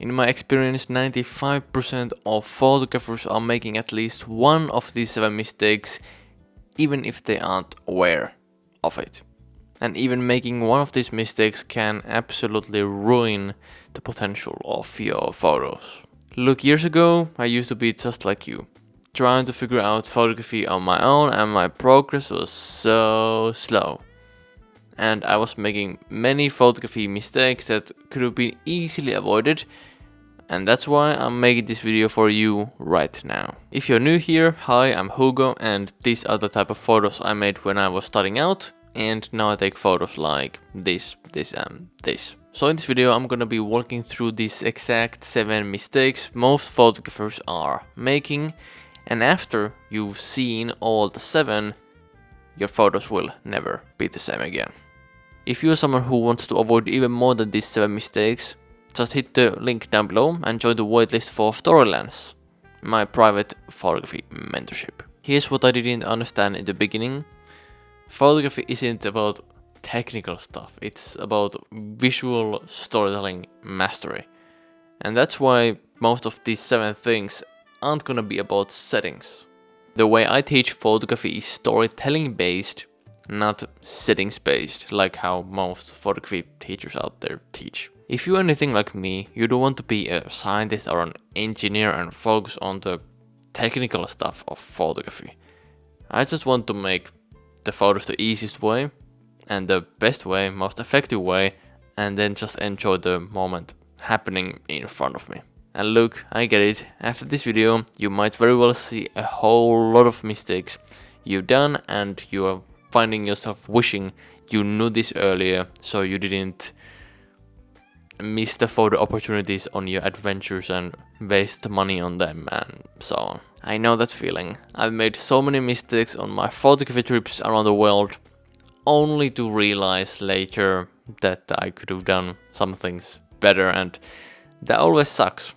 In my experience, 95% of photographers are making at least one of these 7 mistakes, even if they aren't aware of it. And even making one of these mistakes can absolutely ruin the potential of your photos. Look, years ago, I used to be just like you, trying to figure out photography on my own, and my progress was so slow. And I was making many photography mistakes that could have been easily avoided, and that's why I'm making this video for you right now. If you're new here, hi, I'm Hugo, and these are the type of photos I made when I was starting out, and now I take photos like this, and this. So in this video I'm gonna be walking through these exact 7 mistakes most photographers are making, and after you've seen all the 7, your photos will never be the same again. If you're someone who wants to avoid even more than these 7 mistakes, just hit the link down below and join the waitlist for Storylines, my private photography mentorship. Here's what I didn't understand in the beginning. Photography isn't about technical stuff, it's about visual storytelling mastery. And that's why most of these 7 things aren't gonna be about settings. The way I teach photography is storytelling based, not settings based, like how most photography teachers out there teach. If you're anything like me, you don't want to be a scientist or an engineer and focus on the technical stuff of photography. I just want to make the photos the easiest way and the best way, most effective way, and then just enjoy the moment happening in front of me. And look, I get it, after this video you might very well see a whole lot of mistakes you've done, and you are finding yourself wishing you knew this earlier so you didn't miss the photo opportunities on your adventures and waste money on them and so on. I know that feeling. I've made so many mistakes on my photography trips around the world, only to realize later that I could have done some things better, and that always sucks.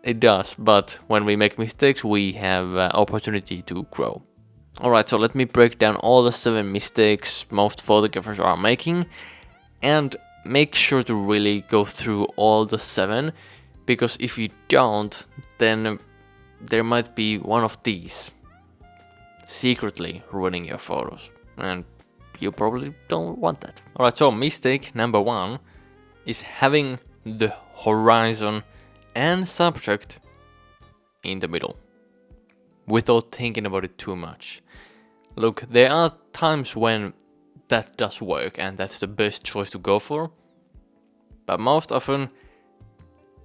It does, but when we make mistakes we have opportunity to grow. Alright, so let me break down all the 7 mistakes most photographers are making, and make sure to really go through all the 7, because if you don't, then there might be one of these secretly ruining your photos, and you probably don't want that. Alright, so mistake number 1 is having the horizon and subject in the middle without thinking about it too much. Look, there are times when that does work and that's the best choice to go for, but most often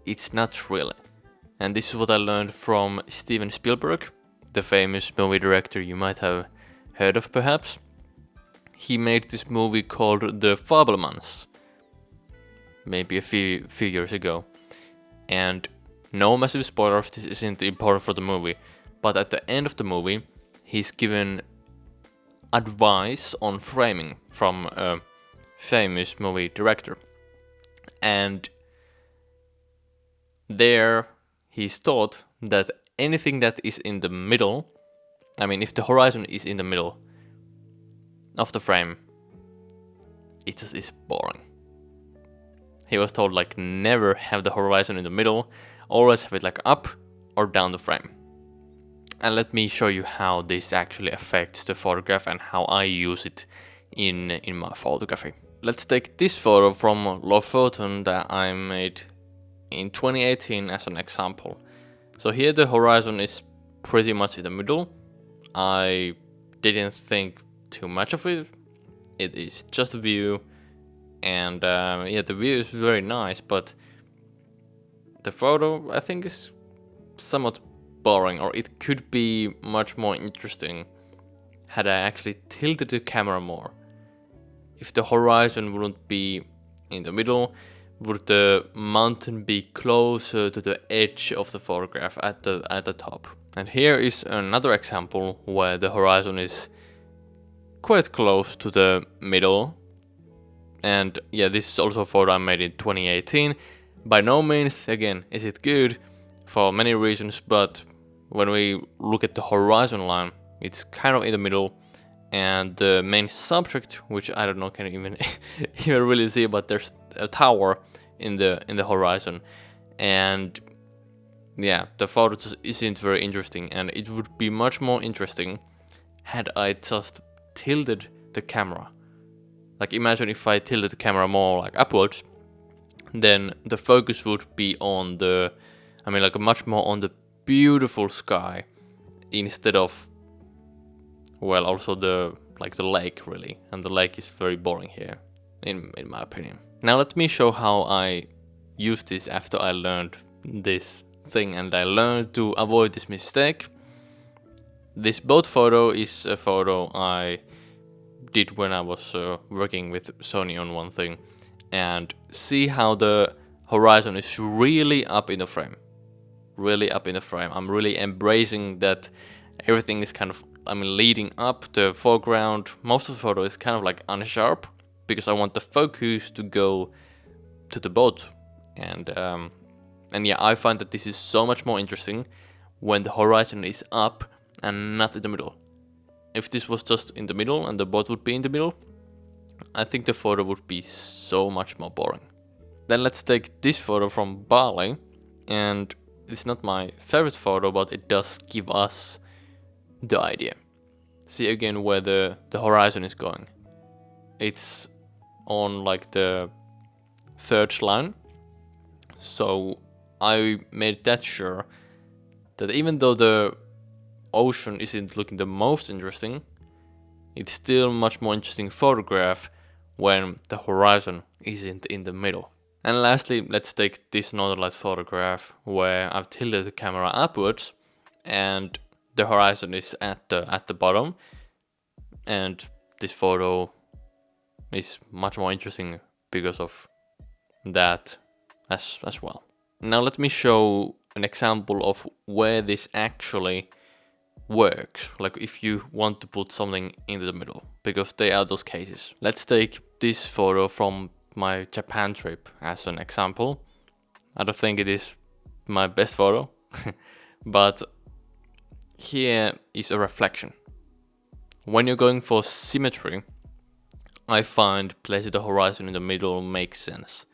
it's not really. And this is what I learned from Steven Spielberg, the famous movie director you might have heard of perhaps. He made this movie called The Fabelmans, maybe a few years ago. And no massive spoilers, this isn't important for the movie, but at the end of the movie he's given advice on framing from a famous movie director. And there he's taught that anything that is in the middle, I mean if the horizon is in the middle of the frame, it just is boring. He was told like never have the horizon in the middle, always have it like up or down the frame. And let me show you how this actually affects the photograph and how I use it in my photography. Let's take this photo from Lofoten that I made in 2018 as an example. So here the horizon is pretty much in the middle. I didn't think too much of it. It is just a view, and yeah, the view is very nice, but the photo I think is somewhat boring, or it could be much more interesting had I actually tilted the camera more. If the horizon wouldn't be in the middle, would the mountain be closer to the edge of the photograph at the top? And here is another example where the horizon is quite close to the middle. And yeah, this is also a photo I made in 2018. By no means, again, is it good for many reasons, but when we look at the horizon line, it's kind of in the middle, and the main subject, which I don't know, can even even really see, but there's a tower in the horizon, And yeah, the photo just isn't very interesting, and it would be much more interesting had I just tilted the camera. Like imagine if I tilted the camera more like upwards, then the focus would be on the, like much more on the beautiful sky instead of, well, also the lake really, and the lake is very boring here, in my opinion. Now let me show how I used this after I learned this thing, and I learned to avoid this mistake. This boat photo is a photo I did when I was working with Sony on one thing, and see how the horizon is really up in the frame. Really up in the frame. I'm really embracing that everything is kind of, leading up the foreground. Most of the photo is kind of like unsharp, because I want the focus to go to the boat. And yeah, I find that this is so much more interesting when the horizon is up and not in the middle. If this was just in the middle and the boat would be in the middle, I think the photo would be so much more boring. Then let's take this photo from Bali, and it's not my favorite photo, but it does give us the idea. See again where the horizon is going. It's on like the third line. So I made that sure that even though the ocean isn't looking the most interesting, it's still much more interesting photograph when the horizon isn't in the middle. And lastly, let's take this northern light photograph where I've tilted the camera upwards and the horizon is at the bottom, and this photo is much more interesting because of that as well. Now let me show an example of where this actually works, like if you want to put something into the middle, because they are those cases. Let's take this photo from my Japan trip as an example. I don't think it is my best photo, but here is a reflection. When you're going for symmetry, I find placing the horizon in the middle makes sense,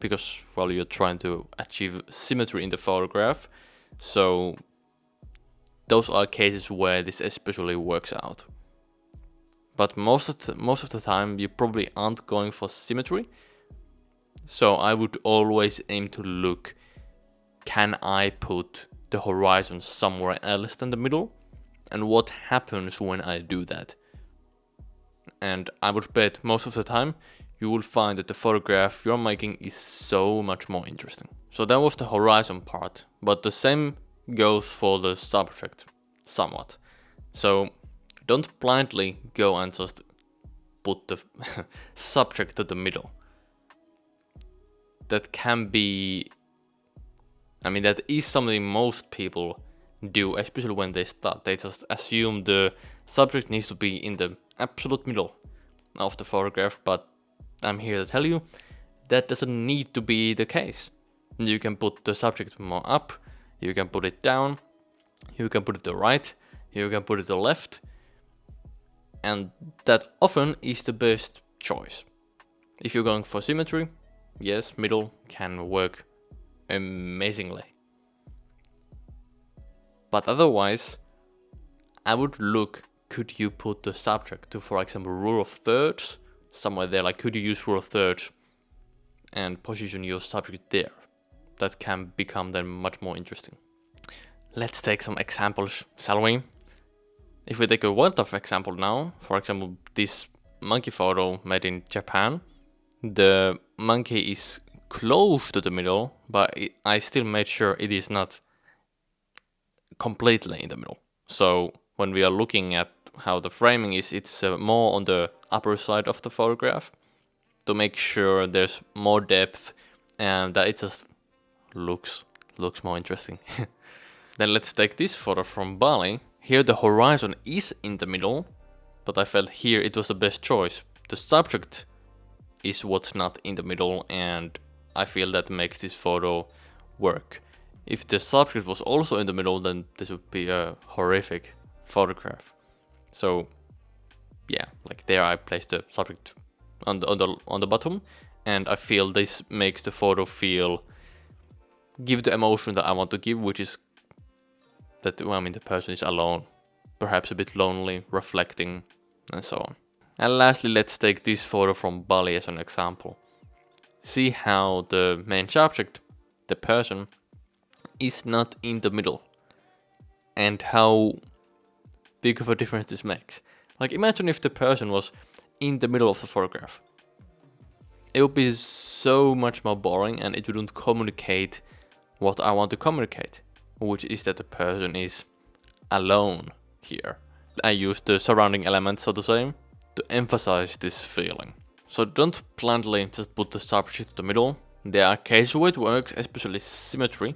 because, well, you're trying to achieve symmetry in the photograph. So those are cases where this especially works out. But most of the time you probably aren't going for symmetry. So I would always aim to look, can I put the horizon somewhere else than the middle? And what happens when I do that? And I would bet most of the time you will find that the photograph you're making is so much more interesting. So that was the horizon part, but the same goes for the subject somewhat. So don't blindly go and just put the subject to the middle. That can be, that is something most people do, especially when they start. They just assume the subject needs to be in the absolute middle of the photograph, but I'm here to tell you that doesn't need to be the case. You can put the subject more up, you can put it down, you can put it to the right, you can put it to the left, and that often is the best choice. If you're going for symmetry, yes, middle can work amazingly. But otherwise, I would look, could you put the subject to, for example, rule of thirds, somewhere there, like could you use rule of thirds and position your subject there? That can become then much more interesting. Let's take some examples, shall we? If we take a wildlife example now, for example, this monkey photo made in Japan, the monkey is close to the middle, but I still made sure it is not completely in the middle. So when we are looking at how the framing is, it's more on the upper side of the photograph to make sure there's more depth and that it just looks more interesting. Then let's take this photo from Bali. Here the horizon is in the middle, but I felt here it was the best choice. The subject is what's not in the middle, and I feel that makes this photo work. If the subject was also in the middle, then this would be a horrific photograph. So yeah, like there I placed the subject on the bottom, and I feel this makes the photo feel give the emotion that I want to give, which is that, well, I mean, the person is alone, perhaps a bit lonely, reflecting, and so on. And lastly, let's take this photo from Bali as an example. See how the main subject, the person, is not in the middle, and how big of a difference this makes. Like, imagine if the person was in the middle of the photograph. It would be so much more boring, and it wouldn't communicate what I want to communicate, which is that the person is alone here. I use the surrounding elements, so to say, to emphasize this feeling. So don't blindly just put the subject in the middle. There are cases where it works, especially symmetry,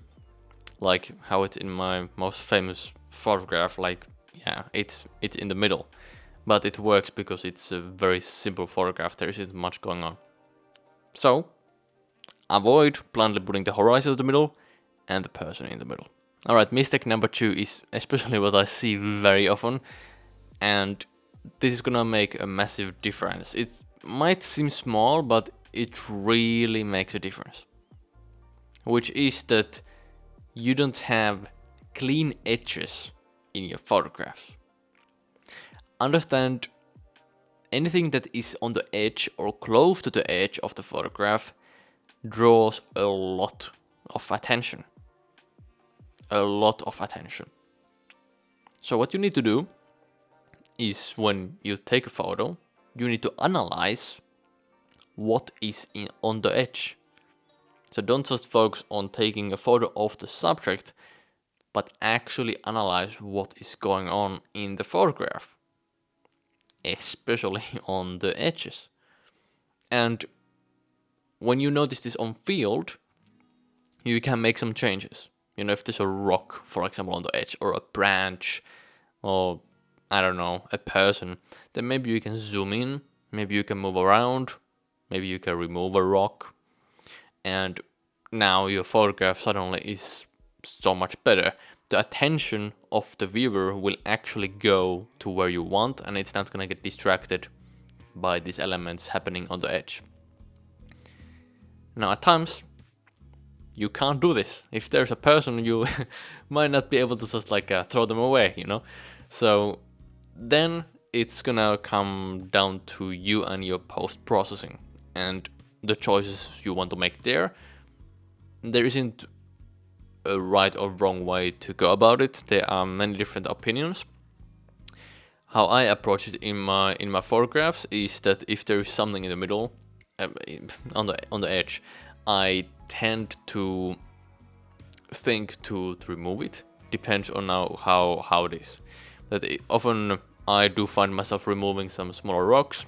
like how it's in my most famous photograph. Like, yeah, it's in the middle, but it works because it's a very simple photograph. There isn't much going on. So avoid blindly putting the horizon in the middle and the person in the middle. Alright, mistake number 2 is especially what I see very often, and this is gonna make a massive difference. It might seem small, but it really makes a difference. Which is that you don't have clean edges in your photographs. Understand, anything that is on the edge or close to the edge of the photograph draws a lot of attention. A lot of attention. So what you need to do is, when you take a photo, you need to analyze what is on the edge. So don't just focus on taking a photo of the subject, but actually analyze what is going on in the photograph, especially on the edges. And when you notice this on field, you can make some changes. You know, if there's a rock, for example, on the edge, or a branch, or I don't know, a person, then maybe you can zoom in, maybe you can move around, maybe you can remove a rock, and now your photograph suddenly is so much better. The attention of the viewer will actually go to where you want, and it's not gonna get distracted by these elements happening on the edge. Now, at times, you can't do this. If there's a person, you might not be able to just like throw them away, you know? So then it's gonna come down to you and your post-processing and the choices you want to make there. There isn't a right or wrong way to go about it. There are many different opinions. How I approach it in my photographs is that if there is something in the middle, on the edge, I tend to think to remove it. Depends on how it is. Often I do find myself removing some smaller rocks,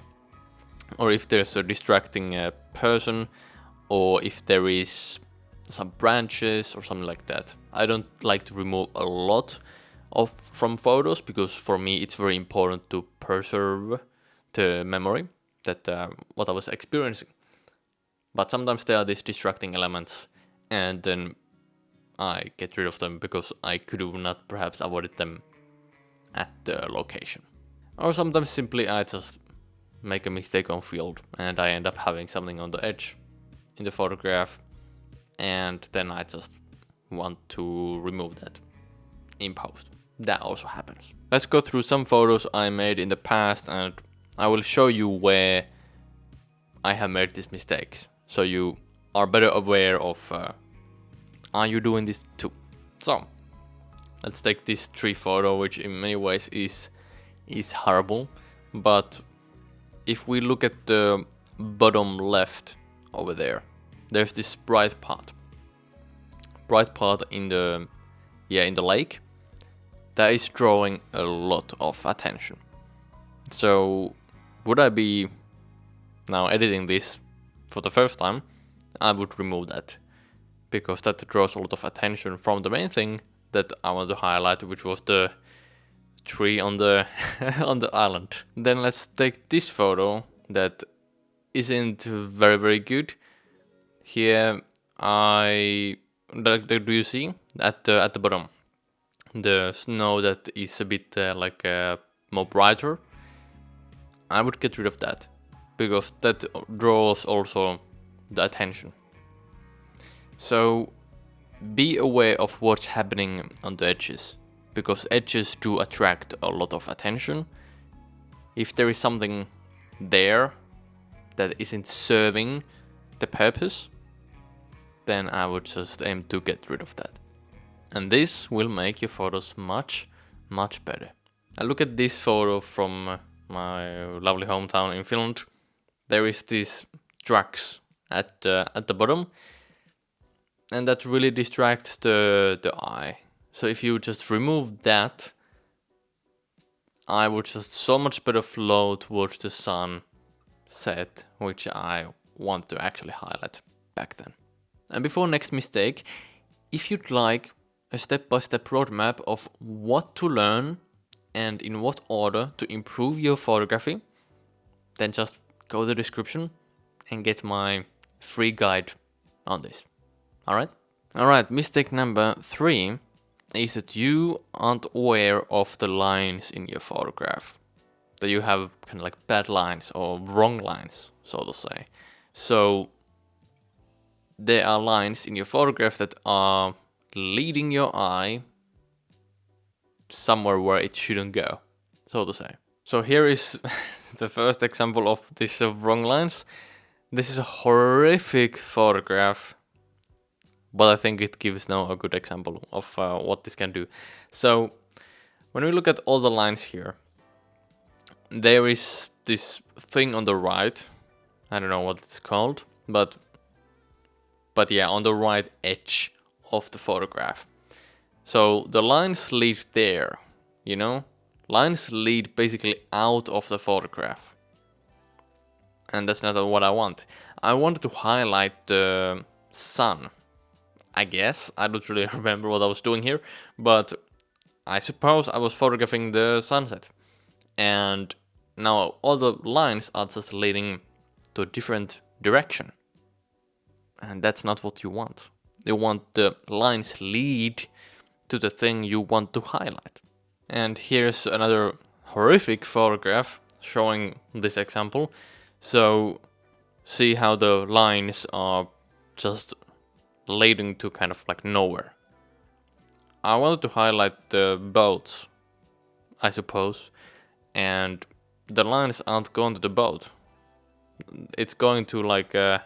or if there's a distracting person, or if there is some branches or something like that. I don't like to remove a lot from photos, because for me it's very important to preserve the memory that what I was experiencing. But sometimes there are these distracting elements, and then I get rid of them because I could have not perhaps avoided them at the location. Or sometimes simply I just make a mistake on field and I end up having something on the edge in the photograph, and then I just want to remove that in post. That also happens. Let's go through some photos I made in the past, and I will show you where I have made these mistakes, so you are better aware of are you doing this too. So let's take this tree photo, which in many ways is horrible, but if we look at the bottom left over there, there's this bright part in the lake that is drawing a lot of attention. So would I be now editing this for the first time? I would remove that, because that draws a lot of attention from the main thing that I want to highlight, which was the tree on the on the island. Then let's take this photo that isn't very, very good. Here do you see at the bottom the snow that is a bit more brighter? I would get rid of that, because that draws also the attention. So be aware of what's happening on the edges, because edges do attract a lot of attention. If there is something there that isn't serving the purpose, then I would just aim to get rid of that. And this will make your photos much, much better. I look at this photo from my lovely hometown in Finland. There is these trucks at the bottom, and that really distracts the eye. So if you just remove that, I would just so much better flow towards the sun set, which I want to actually highlight back then. And before next mistake, if you'd like a step-by-step roadmap of what to learn and in what order to improve your photography, then just go to the description and get my free guide on this. Alright, mistake number 3 is that you aren't aware of the lines in your photograph. That you have kind of like bad lines or wrong lines, so to say. So there are lines in your photograph that are leading your eye somewhere where it shouldn't go, so to say. So here is the first example of this wrong lines. This is a horrific photograph, but I think it gives now a good example of what this can do. So when we look at all the lines here, there is this thing on the right. I don't know what it's called, but yeah, on the right edge of the photograph. So the lines lead there, you know? Lines lead basically out of the photograph. And that's not what I want. I wanted to highlight the sun, I guess. I don't really remember what I was doing here, but I suppose I was photographing the sunset. And now all the lines are just leading to a different direction. And that's not what you want. You want the lines lead to the thing you want to highlight. And here's another horrific photograph showing this example. So see how the lines are just leading to kind of like nowhere. I wanted to highlight the boats, I suppose, and the lines aren't going to the boat. It's going to like, I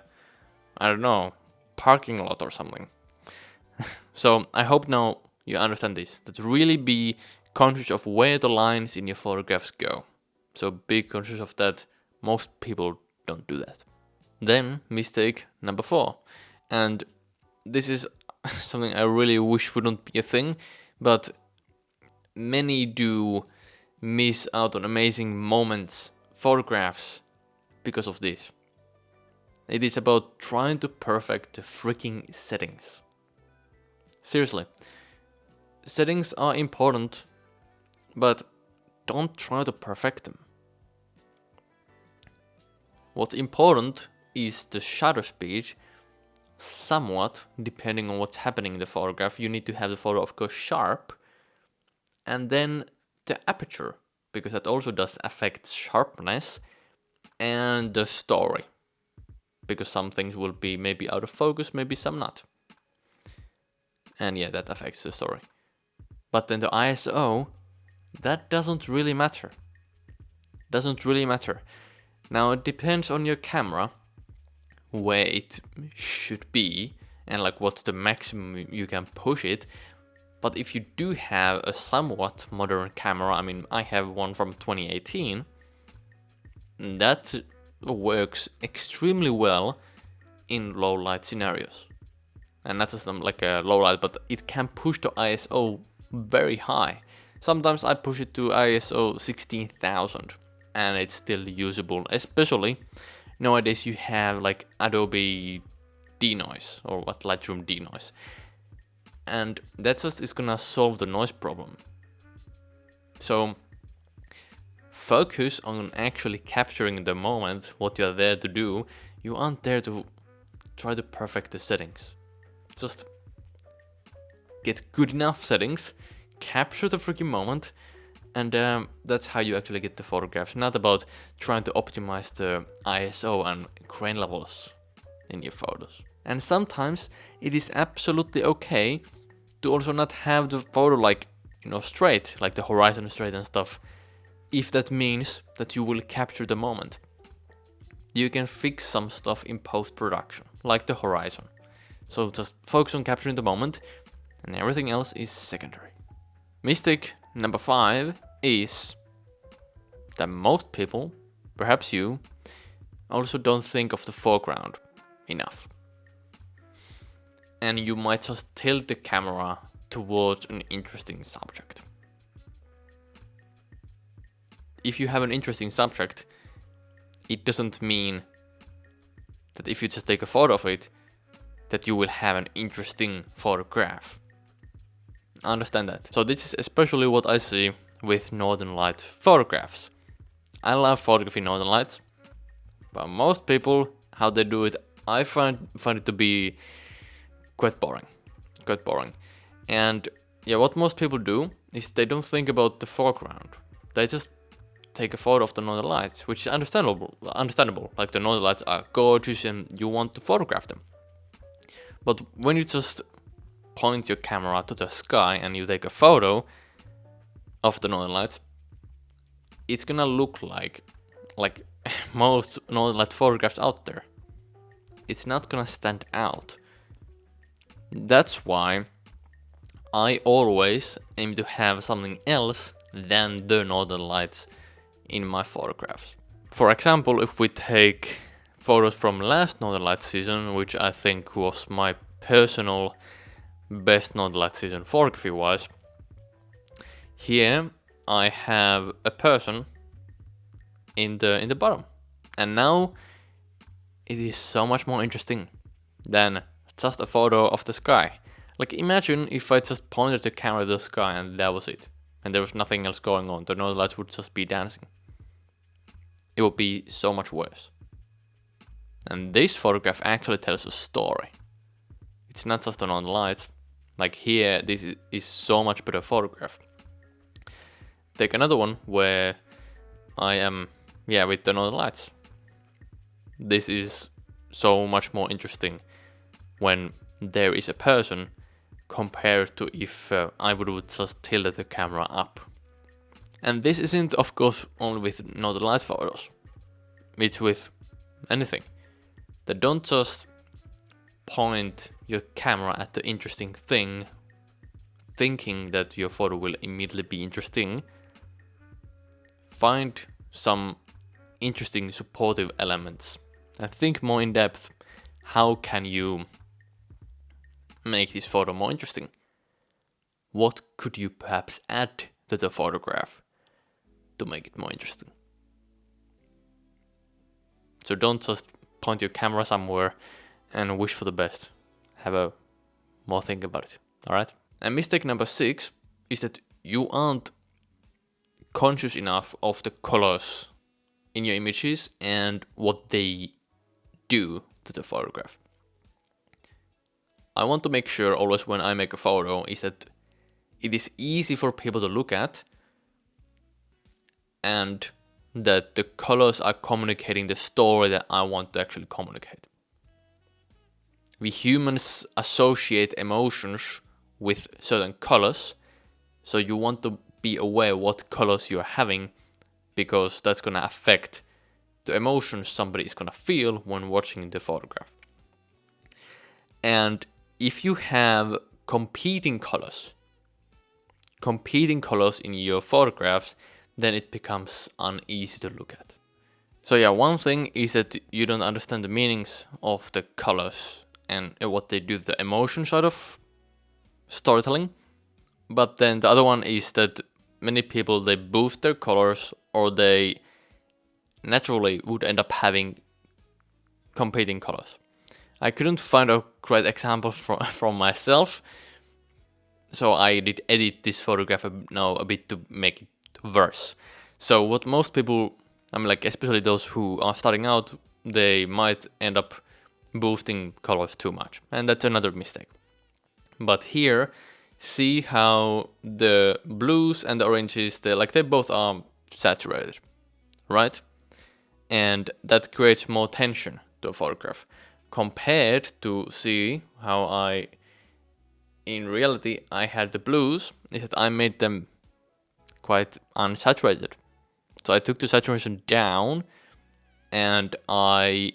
don't know, parking lot or something. So I hope now you understand this, that really be conscious of where the lines in your photographs go. So be conscious of that. Most people don't do that. Then mistake number 4, and this is something I really wish wouldn't be a thing, but many do miss out on amazing moments, photographs, because of this. It is about trying to perfect the freaking settings. Seriously, settings are important, but don't try to perfect them. What's important is the shutter speed, somewhat, depending on what's happening in the photograph. You need to have the photo, of course, sharp, and then the aperture, because that also does affect sharpness, and the story, because some things will be maybe out of focus, maybe some not. And yeah, that affects the story. But then the ISO, that doesn't really matter. Now it depends on your camera where it should be and like what's the maximum you can push it. But if you do have a somewhat modern camera, I mean, I have one from 2018, that works extremely well in low light scenarios. And not just like a low light, but it can push the ISO very high. Sometimes I push it to ISO 16,000 and it's still usable, especially nowadays you have like Adobe denoise or what, Lightroom denoise. And that just is gonna solve the noise problem. So focus on actually capturing the moment, what you're there to do. You aren't there to try to perfect the settings. Just get good enough settings, capture the freaking moment, and that's how you actually get the photographs. Not about trying to optimize the ISO and grain levels in your photos. And sometimes it is absolutely okay to also not have the photo like, straight, like the horizon straight and stuff, if that means that you will capture the moment. You can fix some stuff in post-production, like the horizon. So just focus on capturing the moment, and everything else is secondary. Mistake number 5 is that most people, perhaps you, also don't think of the foreground enough. And you might just tilt the camera towards an interesting subject. If you have an interesting subject, it doesn't mean that if you just take a photo of it, that you will have an interesting photograph. I understand that. So this is especially what I see with Northern Light photographs. I love photography Northern Lights, but most people, how they do it, I find it to be quite boring. And yeah, what most people do is they don't think about the foreground. They just take a photo of the Northern Lights, which is understandable. Like the Northern Lights are gorgeous and you want to photograph them. But when you just point your camera to the sky and you take a photo of the Northern Lights, it's gonna look like most Northern Light photographs out there. It's not gonna stand out. That's why I always aim to have something else than the Northern Lights in my photographs. For example, if we take photos from last Northern Lights season, which I think was my personal best Northern Lights season photography wise, here I have a person in the bottom, and now it is so much more interesting than just a photo of the sky. Like, imagine if I just pointed the camera to the sky and that was it, and there was nothing else going on. The Northern Lights would just be dancing. It would be so much worse. And this photograph actually tells a story. It's not just the Northern Lights. Like here, this is so much better photograph. Take another one where I am, with the Northern Lights. This is so much more interesting when there is a person compared to if I would just tilt the camera up. And this isn't, of course, only with Northern Lights photos. It's with anything. That don't just point your camera at the interesting thing, thinking that your photo will immediately be interesting. Find some interesting supportive elements and think more in depth. How can you make this photo more interesting? What could you perhaps add to the photograph to make it more interesting? So don't just point your camera somewhere and wish for the best. Have a more think about it, alright? And mistake number 6 is that you aren't conscious enough of the colors in your images and what they do to the photograph. I want to make sure always when I make a photo is that it is easy for people to look at and that the colors are communicating the story that I want to actually communicate. We humans associate emotions with certain colors, so you want to be aware what colors you're having, because that's gonna affect the emotions somebody is gonna feel when watching the photograph. And if you have competing colors in your photographs, then it becomes uneasy to look at. So yeah, one thing is that you don't understand the meanings of the colors and what they do to the emotion side of storytelling. But then the other one is that many people, they boost their colors, or they naturally would end up having competing colors. I couldn't find a great example from myself, so I did edit this photograph now a bit to make it worse. So what most people, especially those who are starting out, they might end up boosting colors too much, and that's another mistake. But here, see how the blues and the oranges, they both are saturated, right? And that creates more tension to a photograph, compared to see how in reality I had the blues, is that I made them quite unsaturated. So I took the saturation down and I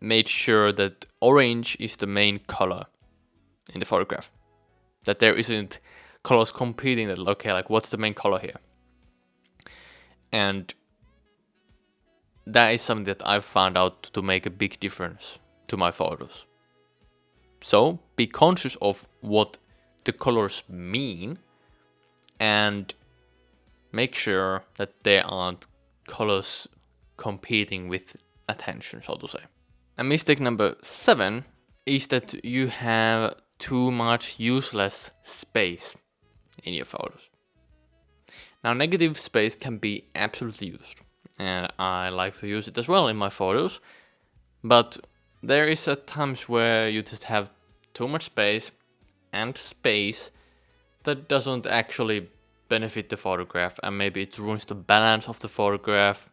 made sure that orange is the main color in the photograph. That there isn't colors competing, that okay, like what's the main color here? And that is something that I've found out to make a big difference to my photos. So be conscious of what the colors mean and make sure that there aren't colors competing with attention, so to say. And mistake number 7 is that you have too much useless space in your photos. Now, negative space can be absolutely used, and I like to use it as well in my photos, but there is at times where you just have too much space, and space that doesn't actually benefit the photograph, and maybe it ruins the balance of the photograph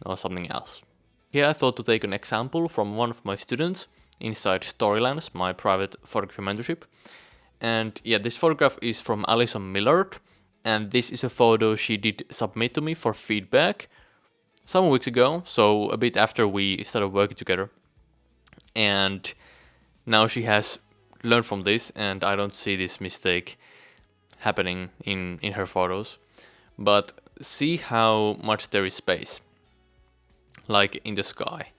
or something else. Here I thought to take an example from one of my students inside Storylines, my private photography mentorship. And yeah, this photograph is from Alison Millard, and this is a photo she did submit to me for feedback some weeks ago, so a bit after we started working together. And now she has learned from this, and I don't see this mistake happening in her photos. But see how much there is space, like in the sky.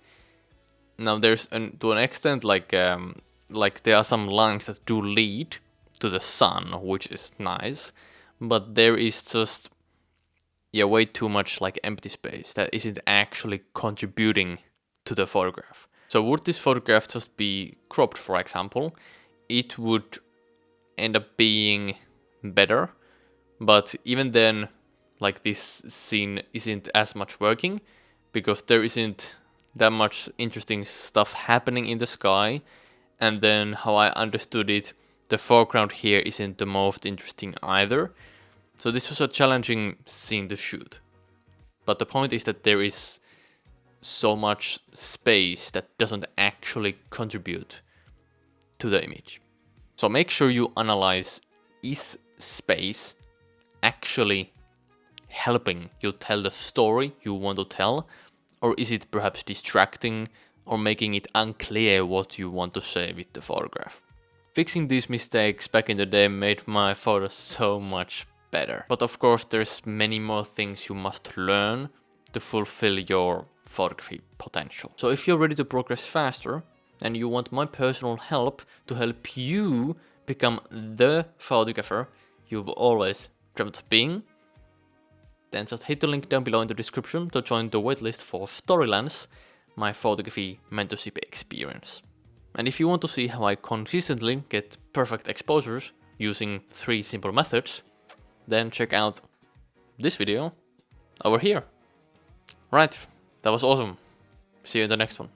Now there's to an extent like there are some lines that do lead to the sun, which is nice, but there is just way too much like empty space that isn't actually contributing to the photograph. So would this photograph just be cropped, for example, it would end up being better, but even then, like this scene isn't as much working because there isn't that much interesting stuff happening in the sky, and then how I understood it, the foreground here isn't the most interesting either. So this was a challenging scene to shoot. But the point is that there is so much space that doesn't actually contribute to the image. So make sure you analyze, is space actually helping you tell the story you want to tell, or is it perhaps distracting or making it unclear what you want to say with the photograph? Fixing these mistakes back in the day made my photos so much better. But of course there's many more things you must learn to fulfill your photography potential. So if you're ready to progress faster and you want my personal help to help you become the photographer you've always dreamt of being, then just hit the link down below in the description to join the waitlist for Storylines, my photography mentorship experience. And if you want to see how I consistently get perfect exposures using 3 simple methods, then check out this video over here. Right, that was awesome. See you in the next one.